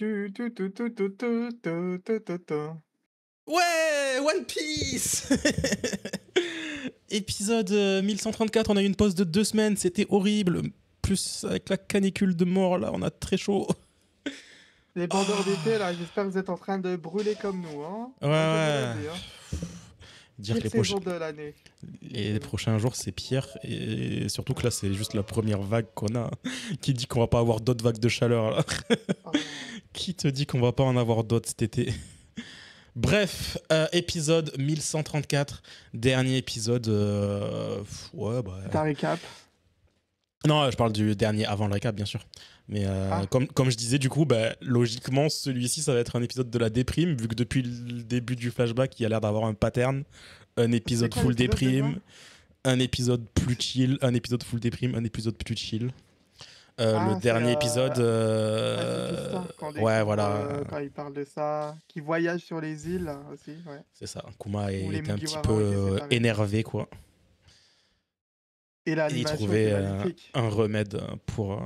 Tu. Ouais, One Piece. Épisode 1134, on a eu une pause de 2 semaines, c'était horrible. Plus avec la canicule de mort, là, on a très chaud. Les bandeurs d'été, là, j'espère que vous êtes en train de brûler comme nous, hein. Ouais, Moi, je vous ouais. le dis, hein. Dire que Pire saison de l'année. les prochains jours, c'est pire. Et surtout que là, c'est juste la première vague qu'on a. Qui dit qu'on va pas avoir d'autres vagues de chaleur, là. Oh. Qui te dit qu'on va pas en avoir d'autres cet été? Bref, épisode 1134, dernier épisode. Ouais, bah. T'as récap. Non, je parle du dernier avant le récap, bien sûr. Mais comme je disais, du coup, bah, logiquement, celui-ci, ça va être un épisode de la déprime, vu que depuis le début du flashback, il y a l'air d'avoir un pattern. Un épisode full déprime, un épisode plus chill, un épisode full déprime, un épisode plus chill. Le dernier épisode... ouais, voilà. Quand il parle de ça, qui voyage sur les îles là, aussi, ouais. C'est ça, Kuma était un petit Mugiwara peu énervé, quoi. Et il trouvait un remède pour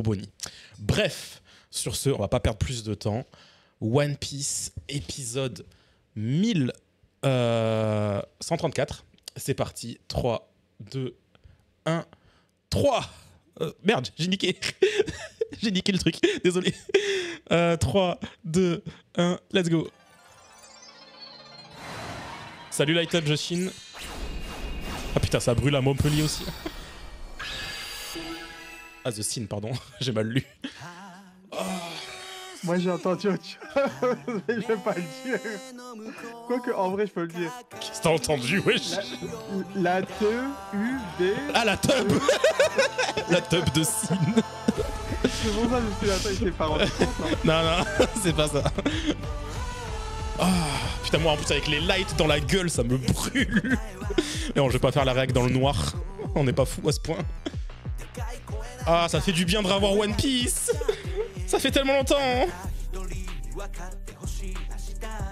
Bonnie. Bref, sur ce, on va pas perdre plus de temps. One Piece, épisode 1134. C'est parti. 3, 2, 1, 3. Merde, j'ai niqué. J'ai niqué le truc. Désolé. 3, 2, 1, let's go. Salut Light Up Joshin. Ah putain, ça brûle à Montpellier aussi. Ah, The Scene, pardon. J'ai mal lu. Oh. Moi j'ai entendu autre chose, mais je vais pas le dire. Quoique, en vrai, je peux le dire. Qu'est-ce que t'as entendu, wesh? La T-U-B... Ah, la tub. La tub de Scene. C'est pour ça que je suis là, il s'est pas rendu compte. Non, c'est pas ça. Oh, putain, moi en plus avec les lights dans la gueule, ça me brûle. Non, je vais pas faire la réac dans le noir. On n'est pas fou à ce point. Ah, ça fait du bien de revoir One Piece. Ça fait tellement longtemps.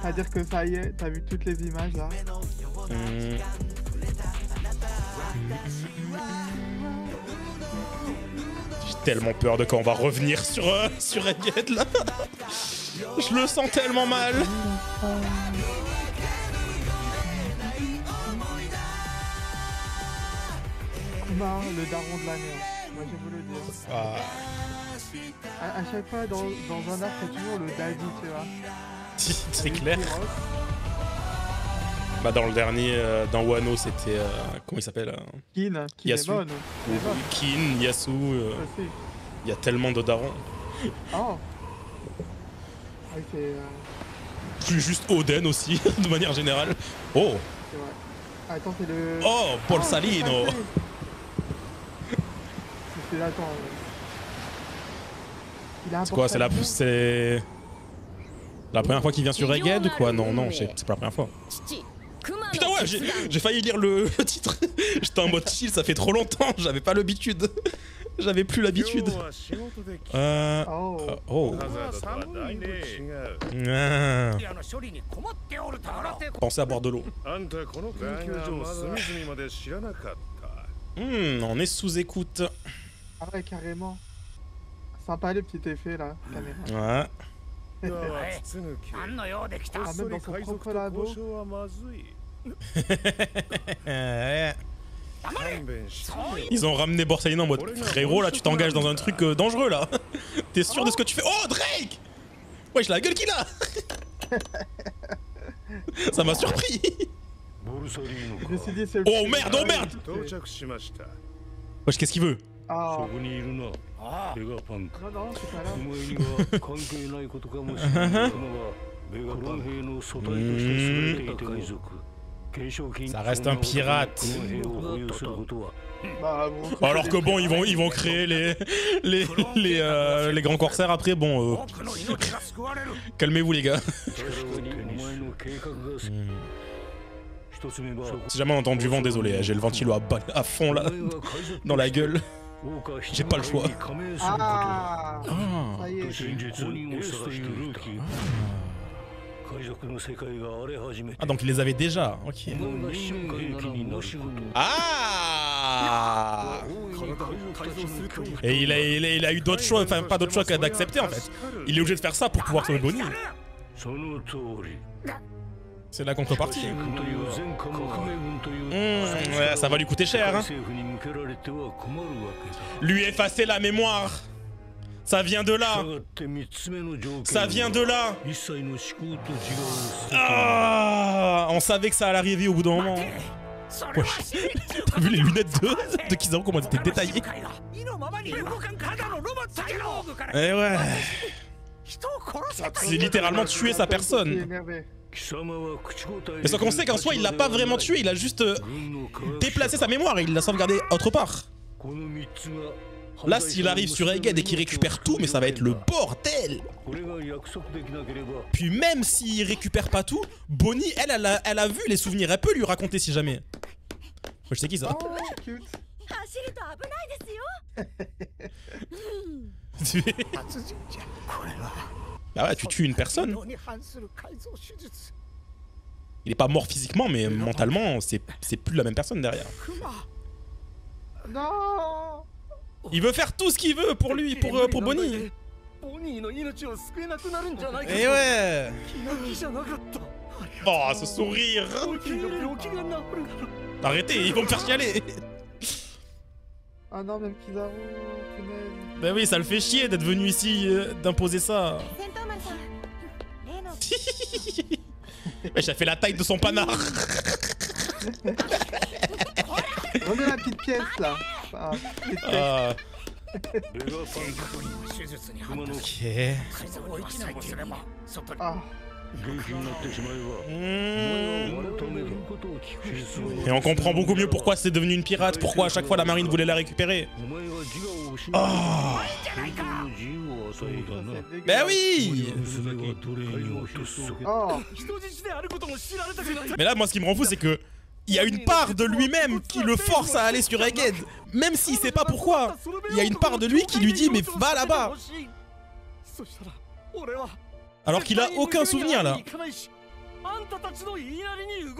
C'est-à-dire que ça y est, t'as vu toutes les images là. J'ai tellement peur de quand on va revenir sur Egghead là. Je le sens tellement mal. Kuma, le daron de l'année. Moi je vous le dis. Ah. À chaque fois dans un arc, c'est toujours le David, tu vois. C'est clair. Bah dans le dernier, dans Wano, c'était comment il s'appelle Yasu. Kin, Yasu. Il y a tellement de darons. Oh. Plus juste Oden aussi, de manière générale. Oh. C'est vrai. Attends, c'est le... Oh, Paul Salino. C'est là, attends. C'est quoi, c'est la première fois qu'il vient sur Egghead ou quoi? Non, c'est pas la première fois. Putain ouais, j'ai failli lire le titre. J'étais en mode chill, ça fait trop longtemps, j'avais pas l'habitude. J'avais plus l'habitude. Pensez à boire de l'eau. On est sous écoute. Ah ouais, carrément. Sympa les petits effets là, caméra. Ouais. Ah, même dans son propre labo. Ils ont ramené Borsalino en mode frérot là tu t'engages dans un truc dangereux là. T'es sûr de ce que tu fais? Oh Drake. Wesh la gueule qu'il a. Ça m'a surpris. Oh merde, oh merde. Wesh qu'est-ce qu'il veut? Non, c'est pas là. Ça reste un pirate. Bah, bon, alors que bon, ils vont créer les grands corsaires après. Bon, calmez-vous les gars. Si jamais on entend du vent, désolé, j'ai le ventilo à fond là, dans la gueule. J'ai pas le choix. Ah, ça y est. Ah donc il les avait déjà, ok. Ah. Et il a eu d'autres choix, enfin pas d'autres choix que d'accepter en fait. Il est obligé de faire ça pour pouvoir sauver Bonnie. C'est la contrepartie. Ouais, ça va lui coûter cher. Hein. Lui effacer la mémoire. Ça vient de là. Ça vient de là. Ah, on savait que ça allait arriver au bout d'un moment. Wesh. T'as vu les lunettes de Kizaru comment elles étaient détaillées? Eh ouais. C'est littéralement tuer sa personne. Mais sans qu'on sait qu'en soi il l'a pas vraiment tué, il a juste déplacé sa mémoire et il l'a sauvegardé autre part. Là s'il arrive sur Egghead et qu'il récupère tout, mais ça va être le bordel. Puis même s'il récupère pas tout, Bonnie elle a vu les souvenirs, elle peut lui raconter si jamais. Je sais qui ça. Oh, cute. Bah ouais, tu tues une personne. Il est pas mort physiquement, mais mentalement, c'est plus la même personne derrière. Non. Il veut faire tout ce qu'il veut pour lui, pour Bonnie. Et ouais. Oh, ce sourire. Arrêtez, ils vont me faire chialer. Ah non, même Kizaru, punaise. Bah oui, ça le fait chier d'être venu ici, d'imposer ça. Wesh, elle fait la taille de son panard. Remets la petite pièce là. Ah, petite pièce. Ok. Ah. Et on comprend beaucoup mieux pourquoi c'est devenu une pirate, pourquoi à chaque fois la marine voulait la récupérer. Oh. Ben oui. Oh. Mais là, moi, ce qui me rend fou, c'est que il y a une part de lui-même qui le force à aller sur Egghead. Même s'il sait pas pourquoi. Il y a une part de lui qui lui dit, mais va là-bas. Alors qu'il a aucun souvenir là.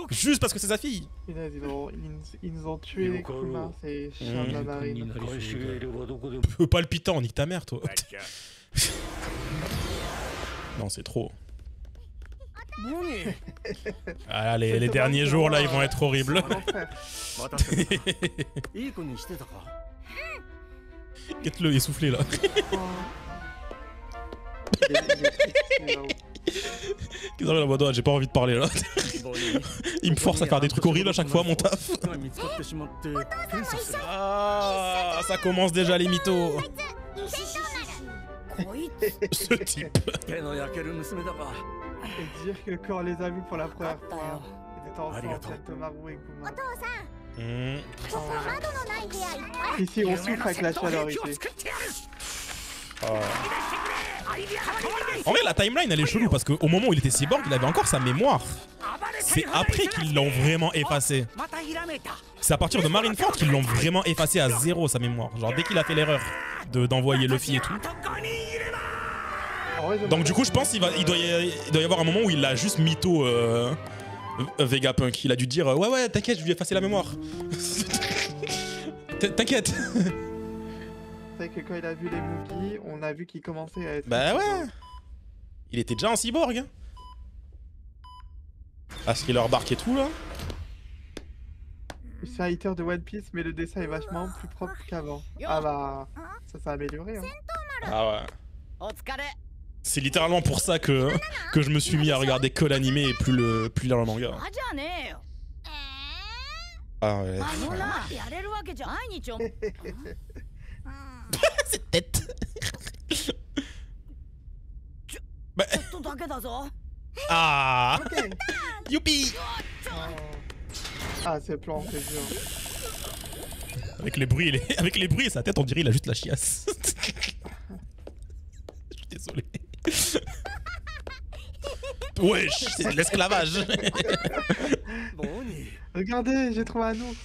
Juste parce que c'est sa fille. Punaise, ils nous ont tué, Kuma, c'est chiant de la marine. Peu palpitant, nique ta mère, toi. Non, c'est trop. Ah, les derniers jours là, ils vont être horribles. Quitte-le essoufflé là. J'ai pas envie de parler là. Il me force à faire des trucs horribles à chaque fois, mon taf. Ah, ça commence déjà les mythos. Ce type. Et dire que quand on les a vus pour la première fois, ils étaient ensemble, Tomaru et Kuma. Ici, on souffre avec la chaleur ici. En vrai, la timeline elle est chelou parce qu'au moment où il était cyborg, il avait encore sa mémoire. C'est après qu'ils l'ont vraiment effacé. C'est à partir de Marineford qu'ils l'ont vraiment effacé à zéro sa mémoire. Genre dès qu'il a fait l'erreur d'envoyer Luffy et tout. Donc du coup, je pense qu'il doit y avoir un moment où il a juste mytho Vegapunk. Il a dû dire ouais t'inquiète, je lui ai effacé la mémoire. T'inquiète. C'est que quand il a vu les Mugi, on a vu qu'il commençait à être... Bah ouais. Il était déjà en cyborg. Hein. Ah, Thriller Bark et tout là. Je suis un hater de One Piece, mais le dessin est vachement plus propre qu'avant. Ah bah, ça s'est amélioré. Hein. Ah ouais. C'est littéralement pour ça que je me suis mis à regarder que l'animé et plus lire le manga. Ah ouais. Cette tête. Bah. Ah. Okay. Youpi. Ah, ce plan, c'est dur. Avec les bruits et sa tête, on dirait il a juste la chiasse. Je suis désolé. Wesh, c'est de l'esclavage. Regardez, j'ai trouvé un ours.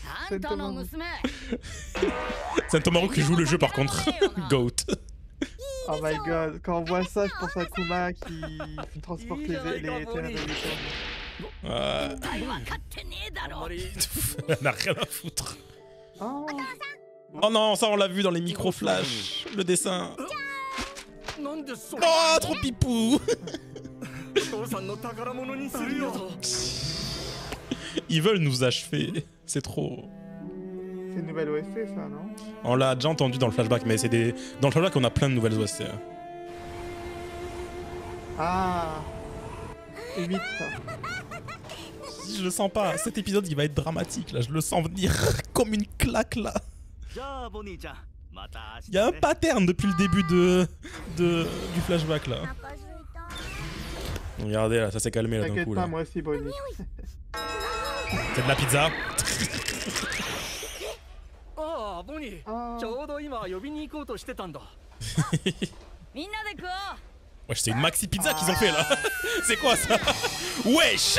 C'est un Tomaru qui joue le jeu par contre. Goat. Oh my god, quand on voit ça, je pense à Kuma qui transporte les terres de Elle n'a rien à foutre. Oh. Oh non, ça on l'a vu dans les micro-flash, le dessin. Oh, trop pipou. Ils veulent nous achever, c'est trop. C'est une nouvelle OST, ça, non? On l'a déjà entendu dans le flashback, mais c'est des... Dans le flashback, on a plein de nouvelles OST. Ah, évite ça. Je le sens pas, cet épisode il va être dramatique là, je le sens venir comme une claque là. Il y a un pattern depuis le début du flashback là. Regardez là, ça s'est calmé là d'un T'inquiète coup pas, là. moi aussi, Bonnie. C'est de la pizza. Ah, Bonnie, Ah. Wesh, c'est une maxi pizza qu'ils ont fait là. C'est quoi ça? Wesh.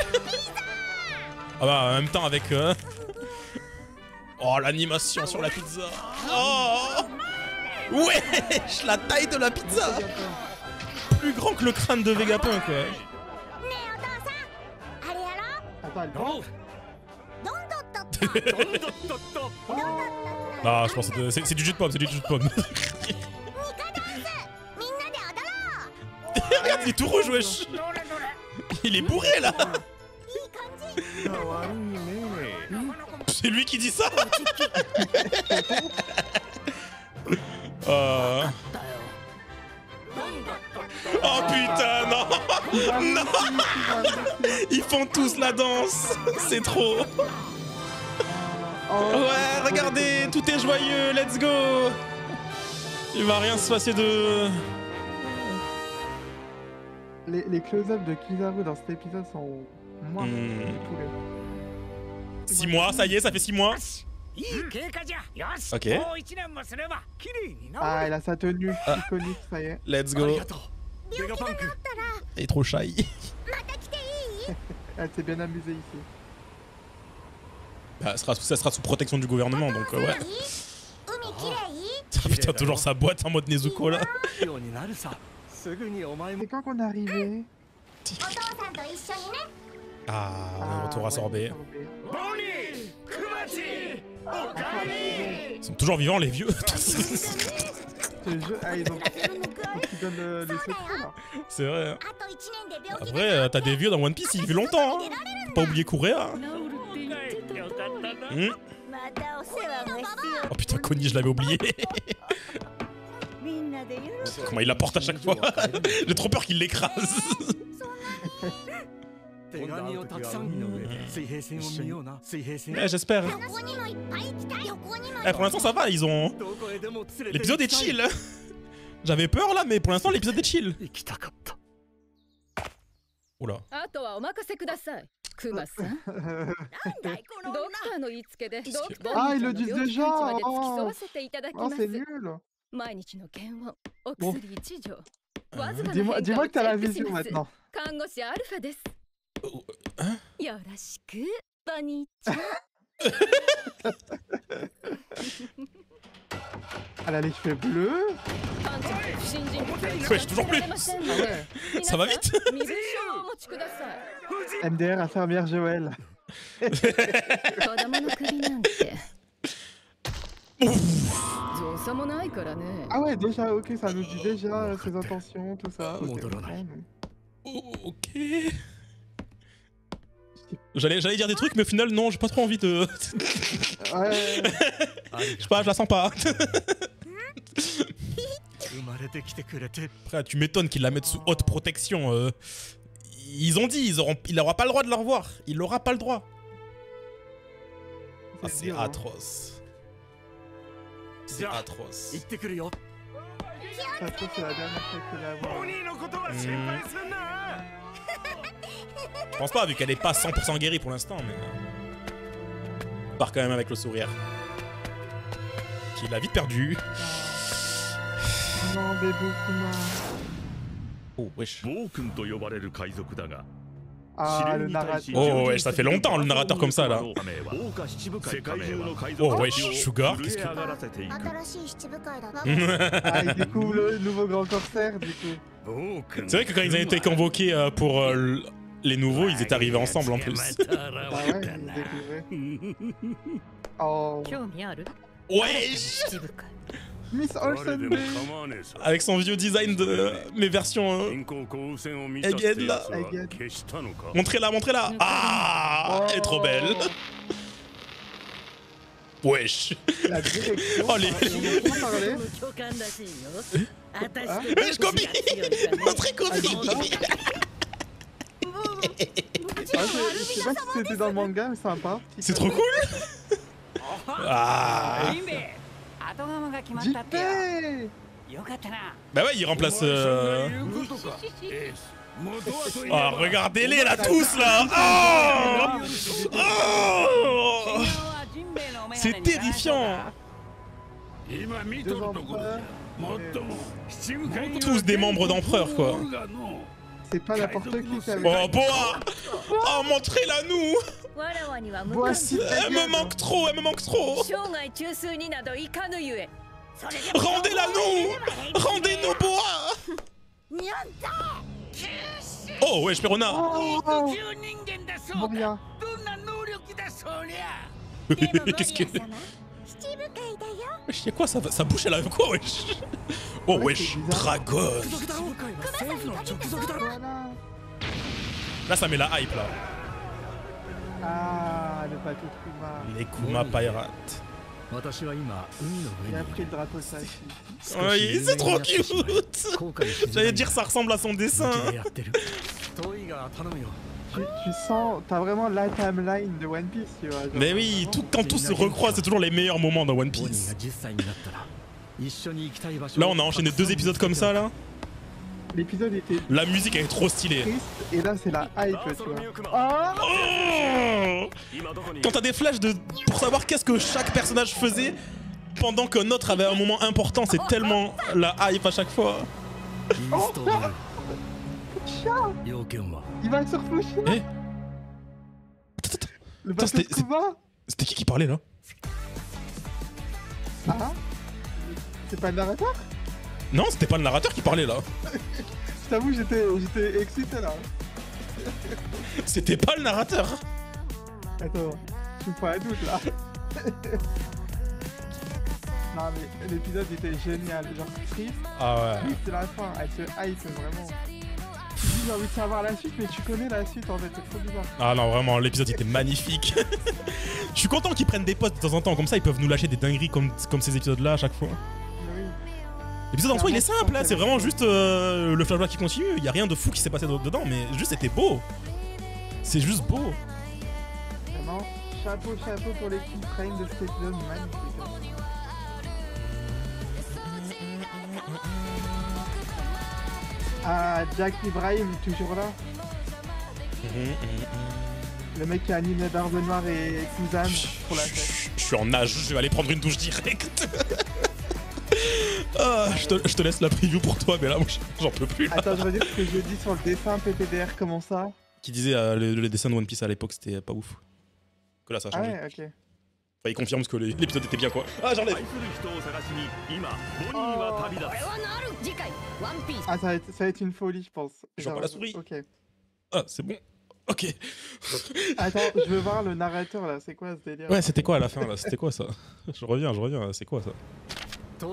Ah bah en même temps avec... Oh l'animation sur la pizza. Oh. Wesh, la taille de la pizza. Plus grand que le crâne de Vegapunk quoi. Attends, elle prend. Ah je pense que c'est du jus de pomme, c'est du jus de pomme. Regarde, il est tout rouge wesh. Il est bourré là. C'est lui qui dit ça. Oh putain, non. Non. Ils font tous la danse. C'est trop. Ouais, regardez, tout est joyeux, let's go. Il va rien se passer de... Les close-up de Kizaru dans cet épisode sont moins bons que tous les... 6 mois, ça y est, ça fait 6 mois. Ok. Ah, elle a sa tenue iconique, ça y est. Let's go. Elle est trop shy. Elle s'est bien amusée ici. Bah, ça sera sous protection du gouvernement, donc ouais. Ah, putain, toujours sa boîte en mode Nezuko là. C'est quand qu'on est arrivé? Ah, retour à Sorbet. Ils sont toujours vivants les vieux. Ah, ils ont... Ils donnent les secrets là. C'est vrai. Après, t'as des vieux dans One Piece, il vit longtemps. Hein. Faut pas oublier Kurea. Oh putain, Connie, je l'avais oublié. Comment il la porte à chaque fois. J'ai trop peur qu'il l'écrase. Ouais, j'espère. Pour l'instant ça va, ils ont... L'épisode est chill. J'avais peur là, mais pour l'instant l'épisode est chill. Oula. Ah, ils le disent déjà. Oh, c'est nul. Bon. Dis-moi que t'as la vision maintenant. Hein? Elle a les cheveux bleus. Ouais, toujours plus. Ah ouais. Ça va vite. MDR infirmière Joël. Ah ouais, déjà, ok, ça nous dit déjà ses intentions, tout ça. Ok. J'allais dire des trucs, mais au final, non, j'ai pas trop envie de... Ouais. Je sais pas, je la sens pas. Après, tu m'étonnes qu'ils la mettent sous haute protection. Ils ont dit, il aura pas le droit de la revoir. Il aura pas le droit. Ah, c'est atroce. C'est atroce. Ça, c'est la dernière fois que la vois. Je pense pas, vu qu'elle est pas 100% guérie pour l'instant, mais... part quand même avec le sourire. Qu'il a vite perdu. Non, bébé, Kuma. Oh, wesh. Ah, le narrateur. Oh, wesh, ça fait longtemps, le narrateur comme ça, là. Oh, wesh, Sugar, qu'est-ce que... Ah, il découvre le nouveau grand corsaire, du coup. C'est vrai que quand ils ont été convoqués pour les nouveaux, ils étaient arrivés ensemble, en plus. Ah ouais, il découvrait. Oh. Ouais. Miss Olsen Bay. Avec son vieux design de mes versions Egghead là. Egghead. Montrez-la, montrez-la. Ah, elle est trop belle. Wesh. La direction. Oh, les- On en a pas parlé. Je copie. Montrez copie. Ah, je sais pas si c'était dans le manga, mais sympa. C'est trop cool. Ah. JP. Bah ouais, il remplace. Oh, regardez-les là tous là. Oh. Oh. C'est terrifiant. Deux empereurs. Tous des membres d'empereur quoi. C'est pas n'importe qui qui avait. Oh Boa. Oh, montrez-la nous. Voici. Elle me manque trop, elle me manque trop. Rendez-la nous. Rendez-nous Boa. Oh ouais, Perona. Oh, Moria. Qu'est-ce que... Wesh, y'a quoi ça, sa bouche elle a quoi wesh. Oh Ouais, wesh, c'est bizarre. Dragon. Voilà. Là ça met la hype là. Ah, le bateau de Kuma. Les Kuma Pirates. Il a pris le drapeau Sashi. Oui, c'est trop cute. J'allais dire ça ressemble à son dessin. Tu sens, t'as vraiment la timeline de One Piece, tu vois. Genre, Mais oui, vraiment, tout, quand tout se recroise, c'est toujours les meilleurs moments dans One Piece. Là on a enchaîné 2 épisodes comme ça là. l'épisode était La musique elle est trop stylée. triste, et là c'est la hype, tu vois. Oh, Oh. Quand t'as des flashs pour savoir qu'est-ce que chaque personnage faisait pendant qu'un autre avait un moment important, c'est tellement la hype à chaque fois. chat. Il va sur Fushina. Eh. Attends, Le Attends, bateau de c'était- Kuma. c'était qui parlait là? Ah, c'est pas le narrateur? Non, c'était pas le narrateur qui parlait là. Je t'avoue, j'étais excité là. C'était pas le narrateur. Attends, tu me fais un doute là. Non mais l'épisode était génial, genre triste, Ah ouais. triste de la fin, elle te hype vraiment. Tu dis j'ai envie de savoir la suite, mais tu connais la suite en fait, c'est trop bizarre. Ah non, vraiment, l'épisode était magnifique. Je suis content qu'ils prennent des potes de temps en temps, comme ça ils peuvent nous lâcher des dingueries comme ces épisodes là à chaque fois. Mais oui. L'épisode en soi il est simple, là, c'est vraiment juste le flashback qui continue, il y a rien de fou qui s'est passé dedans, mais juste c'était beau. C'est juste beau. Vraiment, chapeau pour l'équipe Prime de cet épisode magnifique. Hein. Ah, Jack Ibrahim, toujours là. Le mec qui anime les Barbe Noire et Kuzan pour la fête. Je suis en nage, je vais aller prendre une douche directe. Ah, je te laisse la preview pour toi, mais là, moi, j'en peux plus. Là. Attends, je veux dire ce que je dis sur le dessin PPDR, comment ça? Qui disait le dessin de One Piece à l'époque, c'était pas ouf. Que là, ça a Ah changé. ouais, ok. Enfin, il confirme que l'épisode était bien, quoi. Ah, j'enlève. Ah, ça va être une folie, je pense. Je vois Genre, pas la souris. Ok. Ah, c'est bon. Ok. Attends, je veux voir le narrateur là, c'est quoi ce délire? Ouais, c'était quoi à la fin, là? C'était quoi, ça? Je reviens, c'est quoi, ça? Je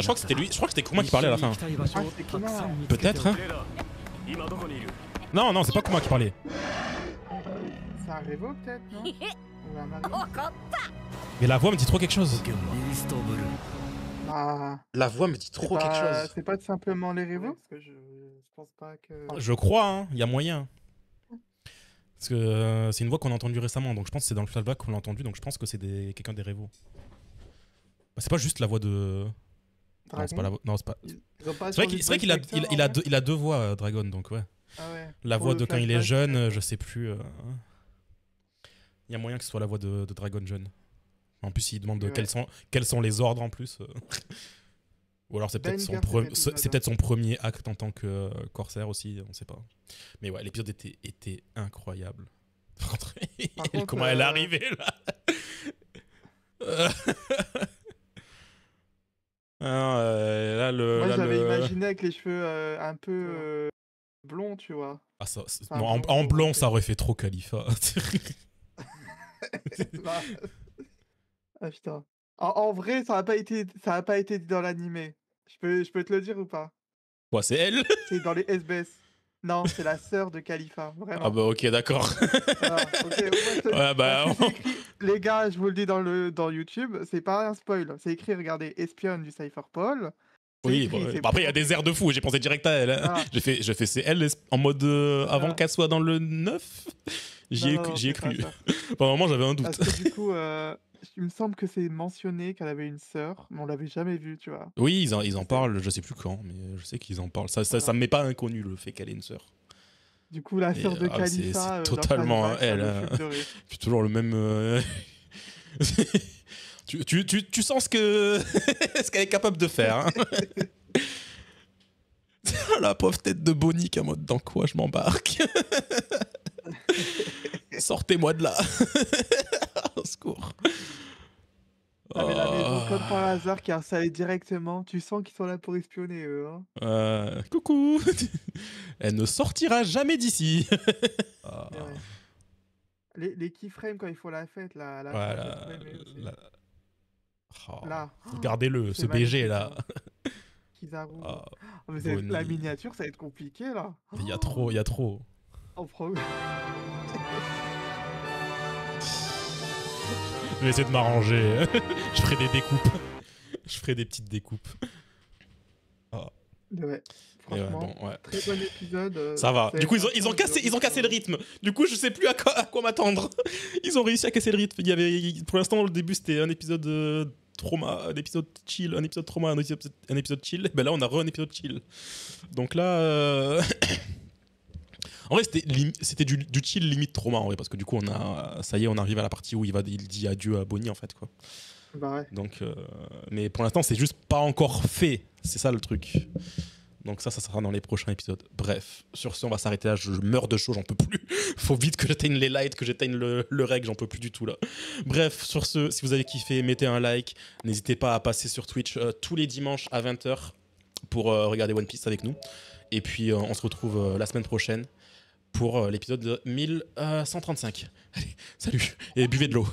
crois que c'était lui, je crois que c'était Kuma qui parlait à la fin. Ah, c'est Kuma. Peut-être, hein? Non, c'est pas Kuma qui parlait. C'est un Revo peut-être, non? Ou un Marine? Mais la voix me dit trop quelque chose. Ah, La voix me dit trop quelque chose. c'est pas simplement les Revo? Parce que je pense pas que... Je crois, hein, il y a moyen. Parce que c'est une voix qu'on a entendue récemment, donc je pense que c'est dans le flashback qu'on l'a entendue, donc je pense que c'est quelqu'un des Revo. Bah, c'est pas juste la voix de... Non, c'est pas la voix... Non, c'est pas... C'est vrai qu'il a deux voix, Dragon, donc ouais. Ah ouais. La Pour voix le de quand il est flashback, jeune, je sais plus. Il y a moyen que ce soit la voix de Dragon jeune. En plus, il demande Ouais. quels sont les ordres en plus. Ou alors c'est peut-être son premier acte en tant que corsaire aussi, on sait pas. Mais ouais, l'épisode était incroyable. contre, Comment elle est arrivée là. Moi j'avais imaginé avec les cheveux un peu blond, tu vois. Ah, ça, Enfin, non, en blanc, ça aurait fait trop Khalifa. Bah, ah putain. En vrai, ça a pas été dit dans l'animé. Je peux te le dire ou pas? Quoi, c'est elle? C'est dans les SBS. Non, c'est la sœur de Khalifa, Ah vraiment. bah ok, d'accord. Voilà, ok, au moins, Ouais, bah... parce que c'est écrit, les gars, je vous le dis dans YouTube, c'est pas un spoil. C'est écrit, regardez, espionne du Cypherpol. C'est Oui, écrit, bon, c'est bah après, il y a promis. des airs de fou, j'ai pensé direct à elle. Hein. Voilà. J'ai fait c'est elle en mode avant Voilà. qu'elle soit dans le 9. J'y ai, Non, j'y ai c'est pas cru. ça. Pendant un moment, j'avais un doute. Parce que du coup, il me semble que c'est mentionné qu'elle avait une sœur, mais on l'avait jamais vue, tu vois. Oui, ils en C'est- parlent, je sais plus quand, mais je sais qu'ils en parlent. Ça Voilà. me met pas inconnu le fait qu'elle ait une sœur. Du coup, la Et, sœur de c'est Khalifa dans totalement Flashback, ça elle. me Hein. fume de rire. Puis toujours le même. Tu sens ce ce qu'elle est capable de faire. Hein. La pauvre tête de Bonnie en mode dans quoi je m'embarque. Sortez-moi de là. Au secours. T'avais la maison comme par hasard qui est installée directement. Tu sens qu'ils sont là pour espionner, eux. Hein. Coucou. Elle ne sortira jamais d'ici. Mais ouais. Les keyframes quand ils font la fête, là, à la fin, Voilà. j'ai trop aimé aussi. Oh, Là. regardez-le, C'est ce BG magnifique, là. hein. Kizaru. Oh, Oh, mais la Bonnie. miniature, ça va être compliqué, là. Il y a trop, il y a trop. On prend... Je vais essayer de m'arranger. Je ferai des découpes. Je ferai des petites découpes. Oh. Ouais. Mais ouais, Franchement, bon, ouais. très bon épisode. Ça va. c'est Du coup, un ils ont peu cassé le rythme. Du coup, je sais plus à quoi m'attendre. Ils ont réussi à casser le rythme. Pour l'instant, au début, c'était un épisode trauma, un épisode chill, un épisode trauma, un épisode chill. Ben là, on a un épisode chill. Donc là, en vrai, c'était du chill limite trauma en vrai, parce que du coup, ça y est, on arrive à la partie où il dit adieu à Bonnie en fait, quoi. Bah ouais. Donc, mais pour l'instant, c'est juste pas encore fait. C'est ça le truc. Donc ça sera dans les prochains épisodes. Bref, sur ce, on va s'arrêter là. Je meurs de chaud, j'en peux plus. Faut vite que j'atteigne les lights, que j'atteigne le reg, j'en peux plus du tout là. Bref, sur ce, si vous avez kiffé, mettez un like. N'hésitez pas à passer sur Twitch tous les dimanches à 20h pour regarder One Piece avec nous. Et puis, on se retrouve la semaine prochaine pour l'épisode 1135. Allez, salut et buvez de l'eau.